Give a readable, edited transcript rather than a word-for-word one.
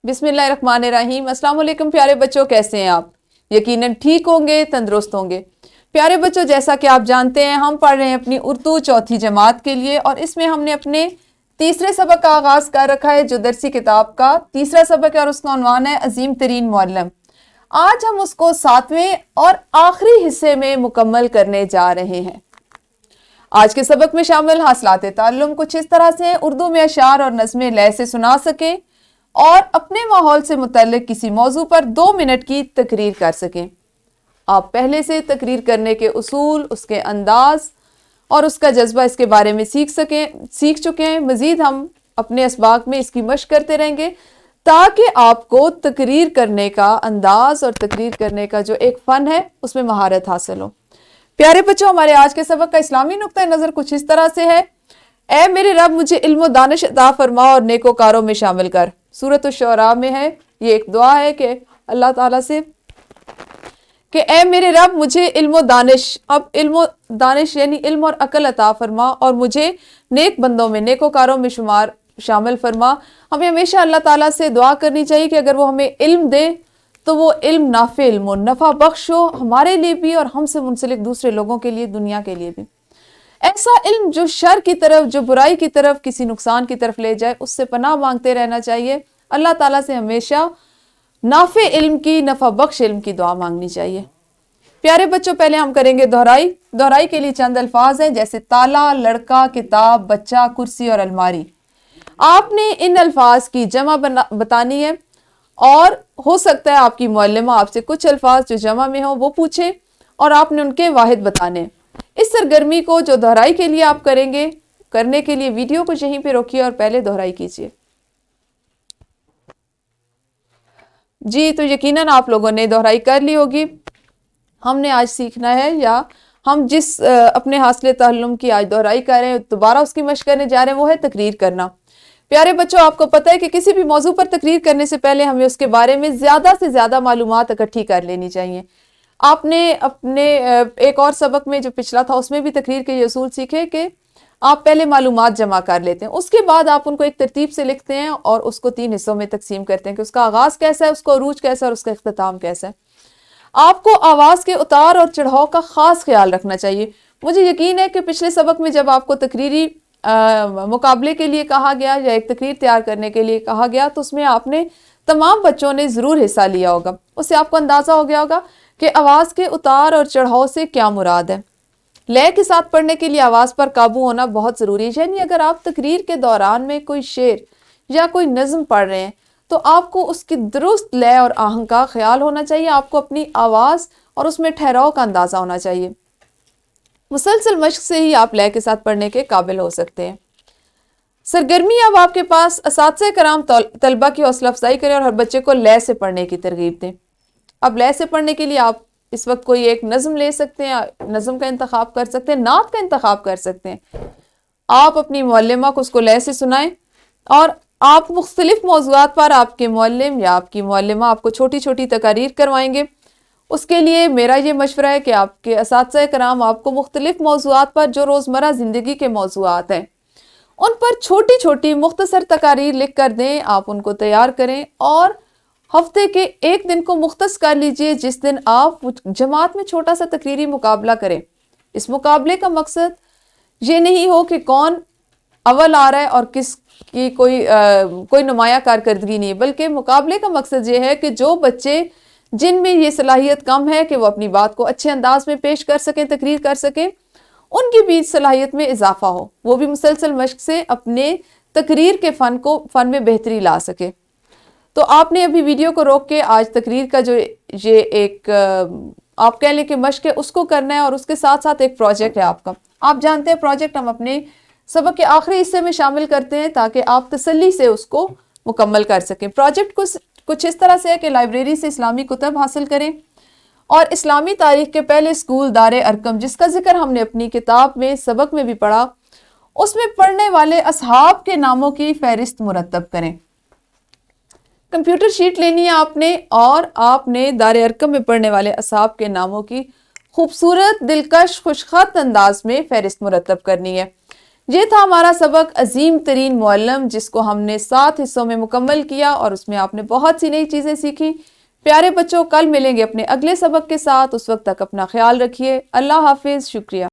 بسم اللہ الرحمن الرحیم۔ السلام علیکم پیارے بچوں، کیسے ہیں آپ؟ یقیناً ٹھیک ہوں گے، تندرست ہوں گے۔ پیارے بچوں، جیسا کہ آپ جانتے ہیں ہم پڑھ رہے ہیں اپنی اردو چوتھی جماعت کے لیے، اور اس میں ہم نے اپنے تیسرے سبق کا آغاز کر رکھا ہے جو درسی کتاب کا تیسرا سبق ہے، اور اس کا عنوان ہے عظیم ترین معلم۔ آج ہم اس کو 7ویں اور آخری حصے میں مکمل کرنے جا رہے ہیں۔ آج کے سبق میں شامل حاصلات تعلم کچھ اس طرح سے ہیں: اردو میں اشعار اور نظمیں لے سے سنا سکیں، اور اپنے ماحول سے متعلق کسی موضوع پر 2 منٹ کی تقریر کر سکیں۔ آپ پہلے سے تقریر کرنے کے اصول، اس کے انداز اور اس کا جذبہ، اس کے بارے میں سیکھ چکے ہیں۔ مزید ہم اپنے اسباق میں اس کی مشق کرتے رہیں گے تاکہ آپ کو تقریر کرنے کا انداز اور تقریر کرنے کا جو ایک فن ہے اس میں مہارت حاصل ہو۔ پیارے بچوں، ہمارے آج کے سبق کا اسلامی نقطہ نظر کچھ اس طرح سے ہے: اے میرے رب، مجھے علم و دانش عطا فرما اور نیکوکاروں میں شامل کر۔ سورۃ الشعراء میں ہے، یہ ایک دعا ہے کہ اللہ تعالیٰ سے کہ اے میرے رب، مجھے علم و دانش، اب علم و دانش یعنی علم اور عقل عطا فرما، اور مجھے نیک بندوں میں، نیکوکاروں میں شامل فرما۔ ہمیں ہمیشہ اللہ تعالیٰ سے دعا کرنی چاہیے کہ اگر وہ ہمیں علم دے تو وہ علم نافع علم ہو، نفع بخش ہو، ہمارے لیے بھی اور ہم سے منسلک دوسرے لوگوں کے لیے، دنیا کے لیے بھی۔ ایسا علم جو شر کی طرف، جو برائی کی طرف، کسی نقصان کی طرف لے جائے، اس سے پناہ مانگتے رہنا چاہیے۔ اللہ تعالیٰ سے ہمیشہ نافع علم کی، نفع بخش علم کی دعا مانگنی چاہیے۔ پیارے بچوں، پہلے ہم کریں گے دہرائی۔ دہرائی کے لیے چند الفاظ ہیں، جیسے تالا، لڑکا، کتاب، بچہ، کرسی اور الماری۔ آپ نے ان الفاظ کی جمع بتانی ہے، اور ہو سکتا ہے آپ کی معلمہ آپ سے کچھ الفاظ جو جمع میں ہوں وہ پوچھیں، اور آپ نے ان کے واحد بتانے ہیں۔ اس سرگرمی کو جو دہرائی کے لیے آپ کریں گے، کرنے کے لیے ویڈیو کو یہیں پہ روکیے اور پہلے دہرائی کیجیے۔ جی، تو یقیناً آپ لوگوں نے دہرائی کر لی ہوگی۔ ہم نے آج سیکھنا ہے، یا ہم جس اپنے حاصل تعلم کی آج دہرائی کر رہے ہیں، دوبارہ اس کی مشق کرنے جا رہے ہیں، وہ ہے تقریر کرنا۔ پیارے بچوں، آپ کو پتہ ہے کہ کسی بھی موضوع پر تقریر کرنے سے پہلے ہمیں اس کے بارے میں زیادہ سے زیادہ معلومات اکٹھی کر لینی چاہیے۔ آپ نے اپنے ایک اور سبق میں جو پچھلا تھا اس میں بھی تقریر کے یہ اصول سیکھے کہ آپ پہلے معلومات جمع کر لیتے ہیں، اس کے بعد آپ ان کو ایک ترتیب سے لکھتے ہیں اور اس کو 3 حصوں میں تقسیم کرتے ہیں کہ اس کا آغاز کیسا ہے، اس کو عروج کیسا ہے، اور اس کا اختتام کیسا ہے۔ آپ کو آواز کے اتار اور چڑھاؤ کا خاص خیال رکھنا چاہیے۔ مجھے یقین ہے کہ پچھلے سبق میں جب آپ کو تقریری مقابلے کے لیے کہا گیا یا ایک تقریر تیار کرنے کے لیے کہا گیا تو اس میں آپ نے تمام بچوں نے ضرور حصہ لیا ہوگا۔ اس سے آپ کو اندازہ ہو گیا ہوگا کہ آواز کے اتار اور چڑھاؤ سے کیا مراد ہے۔ لے کے ساتھ پڑھنے کے لیے آواز پر قابو ہونا بہت ضروری ہے، یعنی اگر آپ تقریر کے دوران میں کوئی شعر یا کوئی نظم پڑھ رہے ہیں تو آپ کو اس کی درست لے اور آہنگ کا خیال ہونا چاہیے، آپ کو اپنی آواز اور اس میں ٹھہراؤ کا اندازہ ہونا چاہیے۔ مسلسل مشق سے ہی آپ لے کے ساتھ پڑھنے کے قابل ہو سکتے ہیں۔ سرگرمی اب آپ کے پاس، اساتذہ کرام طلبہ کی حوصلہ افزائی کریں اور ہر بچے کو لے سے پڑھنے کی ترغیب دیں۔ اب لے سے پڑھنے کے لیے آپ اس وقت کوئی ایک نظم لے سکتے ہیں، نظم کا انتخاب کر سکتے ہیں، نعت کا انتخاب کر سکتے ہیں۔ آپ اپنی معلمہ کو اس کو لے سے سنائیں، اور آپ مختلف موضوعات پر آپ کے معلم یا آپ کی معلمہ آپ کو چھوٹی چھوٹی تقاریر کروائیں گے۔ اس کے لیے میرا یہ مشورہ ہے کہ آپ کے اساتذہ کرام آپ کو مختلف موضوعات پر، جو روزمرہ زندگی کے موضوعات ہیں، ان پر چھوٹی چھوٹی مختصر تقاریر لکھ کر دیں۔ آپ ان کو تیار کریں اور ہفتے کے ایک دن کو مختص کر لیجئے جس دن آپ جماعت میں چھوٹا سا تقریری مقابلہ کریں۔ اس مقابلے کا مقصد یہ نہیں ہو کہ کون اول آ رہا ہے اور کس کی کوئی نمایاں کارکردگی نہیں ہے، بلکہ مقابلے کا مقصد یہ ہے کہ جو بچے جن میں یہ صلاحیت کم ہے کہ وہ اپنی بات کو اچھے انداز میں پیش کر سکیں، تقریر کر سکیں، ان کی بھی صلاحیت میں اضافہ ہو، وہ بھی مسلسل مشق سے اپنے تقریر کے فن میں بہتری لا سکے۔ تو آپ نے ابھی ویڈیو کو روک کے آج تقریر کا جو یہ ایک آپ کہہ لیں کہ مشق ہے اس کو کرنا ہے، اور اس کے ساتھ ساتھ ایک پروجیکٹ ہے آپ کا۔ آپ جانتے ہیں پروجیکٹ ہم اپنے سبق کے آخری حصے میں شامل کرتے ہیں تاکہ آپ تسلی سے اس کو مکمل کر سکیں۔ پروجیکٹ کچھ اس طرح سے ہے کہ لائبریری سے اسلامی کتب حاصل کریں، اور اسلامی تاریخ کے پہلے اسکول دار ارقم، جس کا ذکر ہم نے اپنی کتاب میں سبق میں بھی پڑھا، اس میں پڑھنے والے اصحاب کے ناموں کی فہرست مرتب کریں۔ کمپیوٹر شیٹ لینی ہے آپ نے، اور آپ نے دار ارقم میں پڑھنے والے اصحاب کے ناموں کی خوبصورت، دلکش، خوشخط انداز میں فہرست مرتب کرنی ہے۔ یہ تھا ہمارا سبق عظیم ترین معلم، جس کو ہم نے 7 حصوں میں مکمل کیا اور اس میں آپ نے بہت سی نئی چیزیں سیکھی۔ پیارے بچوں، کل ملیں گے اپنے اگلے سبق کے ساتھ، اس وقت تک اپنا خیال رکھیے۔ اللہ حافظ، شکریہ۔